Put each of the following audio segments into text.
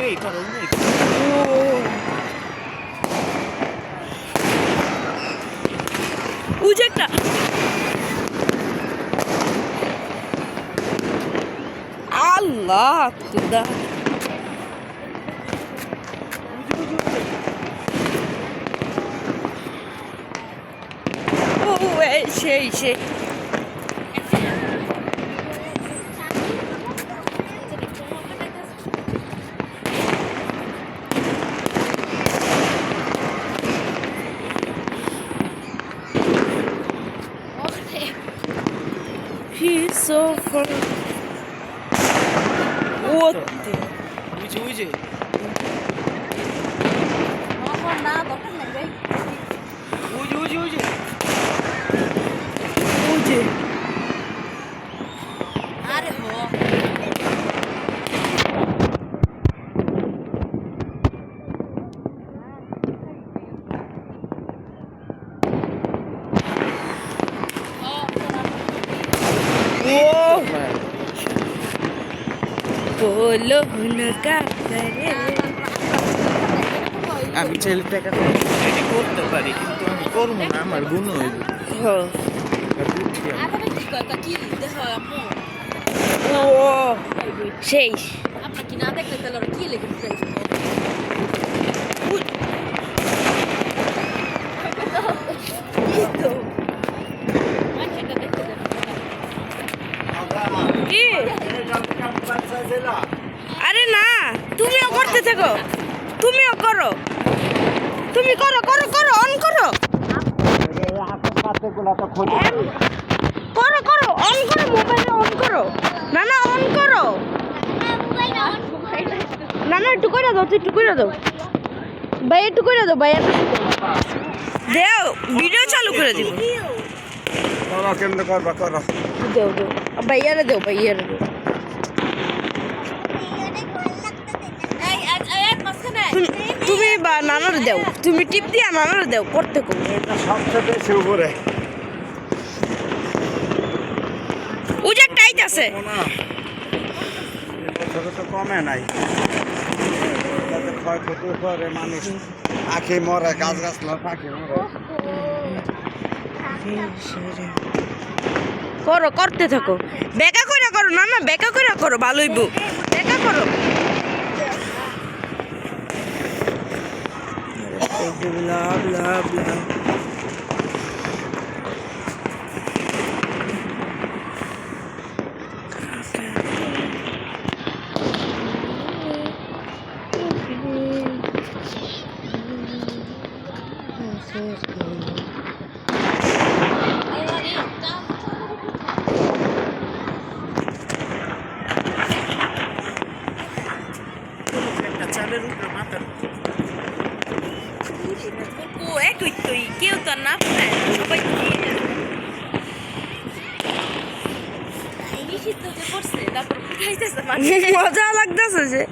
এই করো না ওই যে একটা আল্লাহ খুদা ও সেই সেই He's so far. What the? ওই যে ওই যে ওই যে আরে হো बोलो उनका करे আমি ছেলেটাকে এটি করতে পারি কিন্তু আমি করবো না আমার গুণ হইব हो আরে কি কথা কি দেখো আম্মু ओ সেই আপনি কি না দেখলে তাহলে ওরা কি লিখে দিতে কি আরে না তুমিও করতে থাকো তুমিও করো তুমি করো করো করো অন করো করো করো অন করো মোবাইলে অন করো না না অন করো না না একটু করে দাও তুই একটু করে দাও ভাই একটু করে দাও ভাই দেও ভিডিও চালু করে দিব করো কেমনে করবা করো দেও দেও ভাইয়ারে দেও ভাইয়ারে দেও তুমি বা নানার দেও তুমি টিপ দিয়া নানার দেও করতে কো এটা সবচেয়ে বেশি উপরে ওই যে টাইট আছে ছোট তো কমে নাই তাতে ক্ষয়ক্ষতি করে মানুষ পাখি মরে গাছ গাছলা পাখি মরে করো করতে থাকো বেকা করে করো না না বেকা করে করো ভালোই বউ বেকা করো bla bla bla চালের উপরে মাথার ও একই তুই কেউ তো না পায় সবাই নিষিদ্ধ যে করছে তারপর খাইতেছে মজা লাগতেছে যে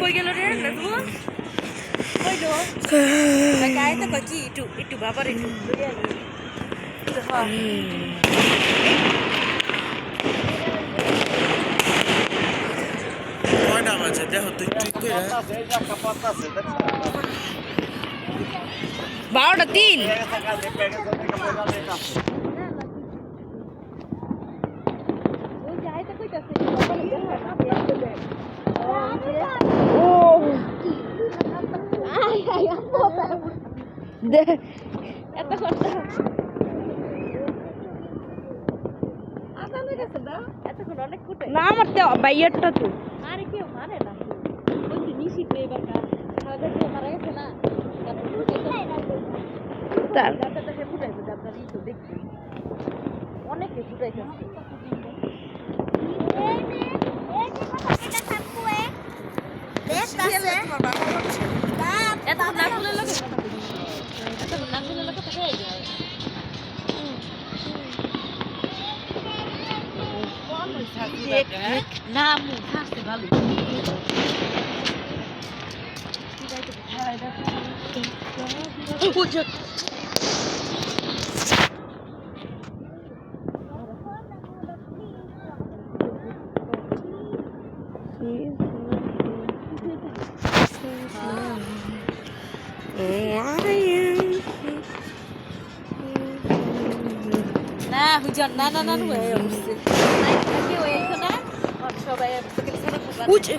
কই গেল রে দেখবো কইলো গায়ে তো কি একটু একটু বাবার একটু কয়টা বাজে দেখো তুই ঠিক করে 12:03 ওই গায়ে তো কইতাছে ও এত করতে আদানে গেছে না এতক্ষণ অনেক কুটে না আমার তো বাইয়ারটা তো আরে কেউ মানে না বলছি নিষিদ্ধ এবার খাওয়া মারা গেছে না তার ডাক্তারটা সে ফুটাইছে ডাক্তার ই তো দেখছি অনেকে ফুটাইছে এত নাকুলের লোকে এত নাকুলের লোকে তো হয়ে যায় না মু থাকতে ভালো হুজন না না না হয়ে উঠছে নাকি ওই না সবাই থেকে ছেড়ে ফুটবল বুঝে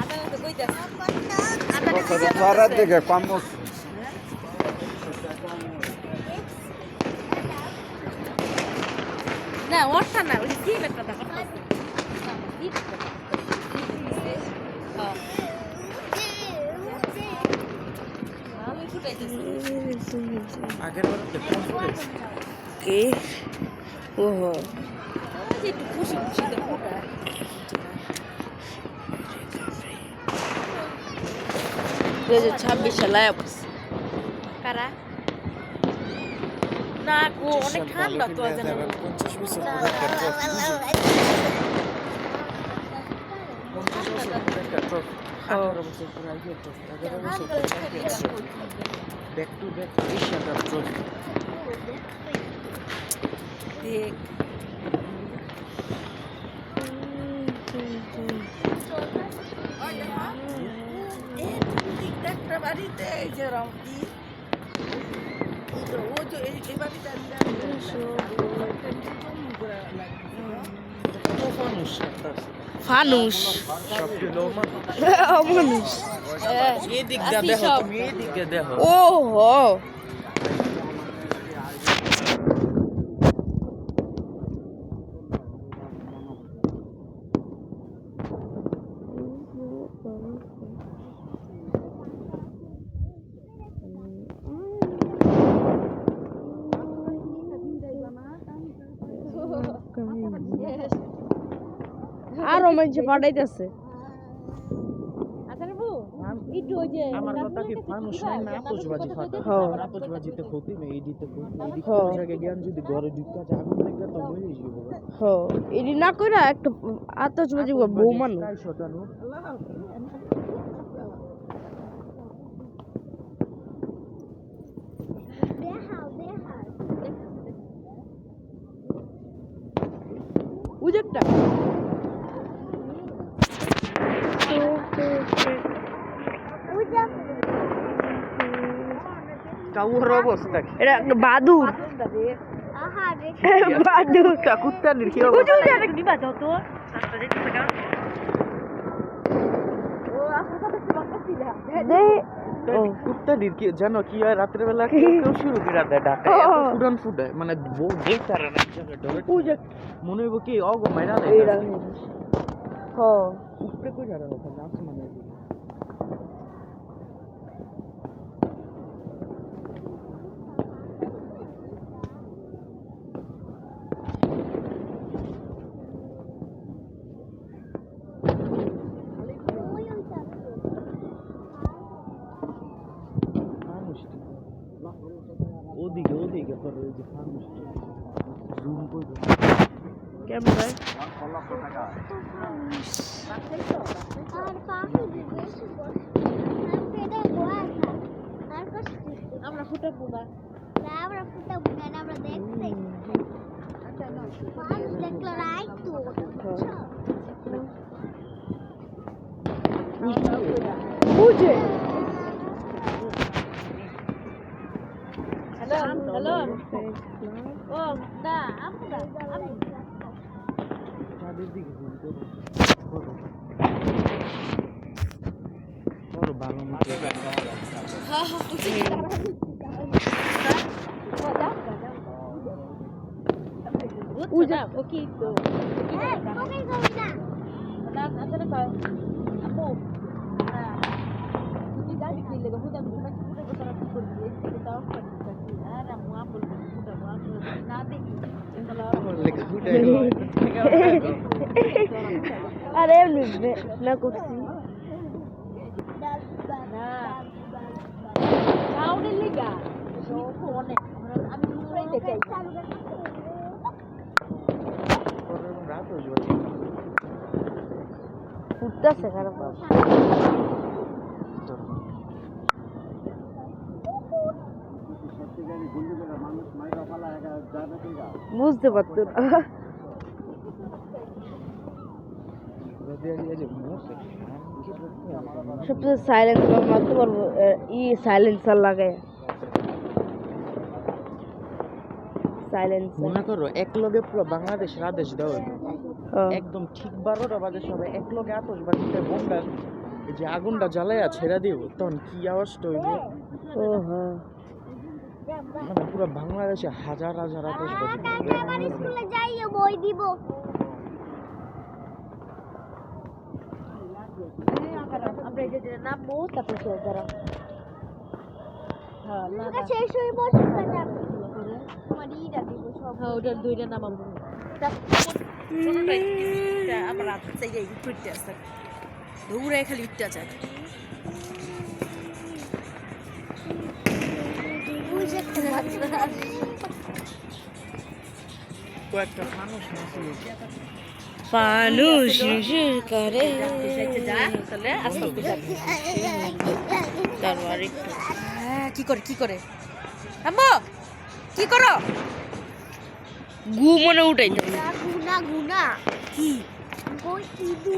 আদা তো কই যাস পরের দিকে কম না ওরটা না ওই কি একটা কথা আমি ফুটাইতেছি আগের বার কে ওহো একটু খুশি খুশিতে ফুটা 2026 সালে অবশ্য কারা না গো অনেক ঠান্ডা তো আজ 50 বছর পরে back to back Asia cup trophy দেখ ফানুস অমানুষ এদিক দিয়ে দেখো তুমি এদিক দিয়ে দেখো ওহো আরো মানুষ পাঠাইতেছে একটু ওই যে আমার কথা কি ফানুস নাই না আতশবাজি ফাটা হ্যাঁ। আর আতশবাজিতে ক্ষতি নেই এডিতে ক্ষতি এডি হ্যাঁ। জায়গা জ্ঞান যদি ঘরে ঢুকা যায় আগুন লাগবে তো মরে যাবে হ এডি না কইরা একটা আতশবাজি বউ মানুষ কাই শতানো উজেরটা কাউর অবস্থা কি এটা বাদুর বাদুর কুত্তা নির্কি উজে উজে নিবা দাও তো দে ও কুত্তা নির্কি জানো কি হয় রাতের বেলা কেউ কেউ শুরু করে দেয় ডাটা এত ফুটান ফুটায় মানে বউ দেখতারে না জায়গা উজে মনে হইব কি অগ মাইরা এইটা দেয় হ উপরে কই যারা ওখানে আসমানে ওদিকে ওদিকে তোর ওই যে ফার্মেসি জুম করবে ক্যামেরায় আমরা ফুটাবো না উজে হ্যালো হ্যালো ও না আমরা আমি চাঁদের দিকে জুম করো করো করো ভালো মতো উজা ওকে তো না আসলে কয় আপু তুমি গাড়ি কিনলে গো হুদা হুদা হুদা কথা কি করবি এই তাও করতে আর আমু আপল হুদা আপল না দেখি লেখা ফুটাই গো আরে এমনি না করছি না সাউন্ডের লিগা ফোনে আমি পুরাই দেখাই রাত হয়ে যাবে উঠতেছে খারাপ বুঝতে পারতো না সবচেয়ে সাইলেন্সার মারতে পারবো ই সাইলেন্সার লাগায় সাইলেন্স মনে করো এক লগে পুরো বাংলাদেশের আদেশ দেওয়া হইলো। একদম ঠিক 12টা বাজে সবাই এক লগে আতশবাজিতে বোমটা এই যে আগুনটা জ্বালাইয়া ছেড়ে দিব তখন কি আওয়াজটা হইব ও হ্যাঁ মানে পুরো বাংলাদেশে হাজার হাজার আতশবাজি স্কুলে যাই বই দিব আমরা এই যে নামবো তারপর যারা হ্যাঁ না শেষ হয়ে বসে তোমার ইটা দিব সব হ্যাঁ ওটা দুইটা নামাবো আমার রাত থেকে উঠতে আসতে দৌড়ে খালি উঠতে চায় কয়েকটা মানুষ নাছিল মানুষ করে তাহলে আস্তে তারপর একটু কি করে কি করে আম্মু কি করো গু মনে উঠাই গুনা গুনা কি কই ইদু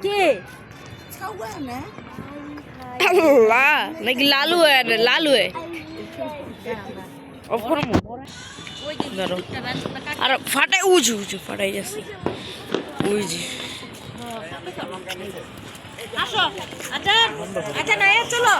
কে আল্লাহ নাকি লালু লালু অফ করো আর ফাটাই উঁচু উঁচু ফাটাই যাচ্ছে ওই যে আসো আচ্ছা আচ্ছা না চলো